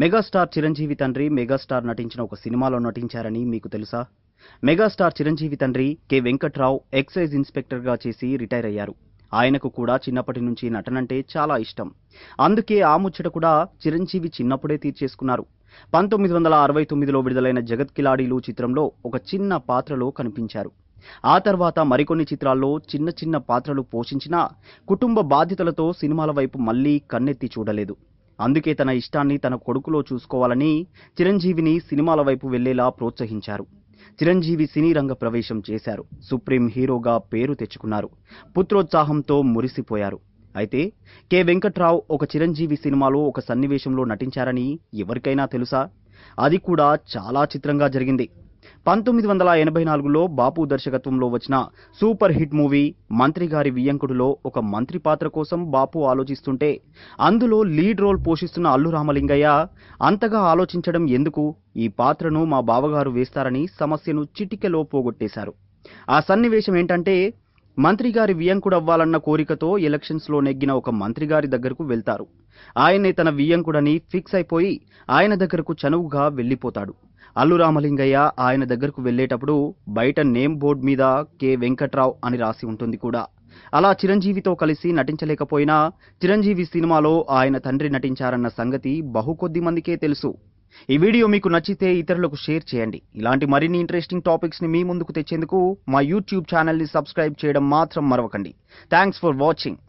Megastar Chiranjeevi తండ్రి megastar నటించిన ఒక సినిమాలో నటించారని మీకు తెలుసా? మెగాస్టార్ చిరంజీవి తండ్రి కె వెంకట్రావు ఎక్సైజ్ ఇన్స్పెక్టర్గా చేసి రిటైర్ అయ్యారు. ఆయనకు కూడా చిన్నప్పటి నుంచి నటనంటే చాలా ఇష్టం. అందుకే ఆ ముచ్చట కూడా చిరంజీవి చిన్నప్పుడే తీర్చేసుకున్నారు. 1969లో విడుదలైన జగత్ కిలాడీలు చిత్రంలో ఒక చిన్న పాత్రలో కనిపించారు. ఆ తర్వాత మరికొన్ని చిత్రాల్లో చిన్న చిన్న పాత్రలు పోషించినా కుటుంబ బాధ్యతలతో సినిమాల వైపు మళ్లీ కన్నెత్తి చూడలేదు. అందుకే తన ఇష్టాన్ని తన కొడుకులో చూసుకోవాలని చిరంజీవిని సినిమాల వైపు వెళ్లేలా ప్రోత్సహించారు. చిరంజీవి సినీ రంగ ప్రవేశం చేశారు. సుప్రీం హీరోగా పేరు తెచ్చుకున్నారు. పుత్రోత్సాహంతో మురిసిపోయారు. అయితే కె వెంకట్రావు ఒక చిరంజీవి సినిమాలో ఒక సన్నివేశంలో నటించారని ఎవరికైనా తెలుసా? అది కూడా చాలా చిత్రంగా జరిగింది. 1984లో బాపు దర్శకత్వంలో వచ్చిన సూపర్ హిట్ మూవీ మంత్రిగారి వియ్యంకుడులో ఒక మంత్రి పాత్ర కోసం బాపు ఆలోచిస్తుంటే అందులో లీడ్ రోల్ పోషిస్తున్న అల్లు రామలింగయ్య అంతగా ఆలోచించడం ఎందుకు, ఈ పాత్రను మా బావగారు వేస్తారని సమస్యను చిటికెలో పోగొట్టేశారు. ఆ సన్నివేశం ఏంటంటే, మంత్రిగారి వియ్యంకుడవ్వాలన్న కోరికతో ఎలక్షన్స్లో నెగ్గిన ఒక మంత్రిగారి దగ్గరకు వెళ్తారు. ఆయనే తన వియ్యంకుడని ఫిక్స్ అయిపోయి ఆయన దగ్గరకు చనువుగా వెళ్లిపోతాడు. అల్లు రామలింగయ్య ఆయన దగ్గరకు వెళ్లేటప్పుడు బయట నేమ్ బోర్డ్ మీద కె వెంకట్రావు అని రాసి ఉంటుంది కూడా. అలా చిరంజీవితో కలిసి నటించలేకపోయినా చిరంజీవి సినిమాలో ఆయన తండ్రి నటించారన్న సంగతి బహుకొద్ది మందికే తెలుసు. ఈ వీడియో మీకు నచ్చితే ఇతరులకు షేర్ చేయండి. ఇలాంటి మరిన్ని ఇంట్రెస్టింగ్ టాపిక్స్ ని మీ ముందుకు తెచ్చేందుకు మా యూట్యూబ్ ఛానల్ ని సబ్స్క్రైబ్ చేయడం మాత్రం మరవకండి. Thanks for watching.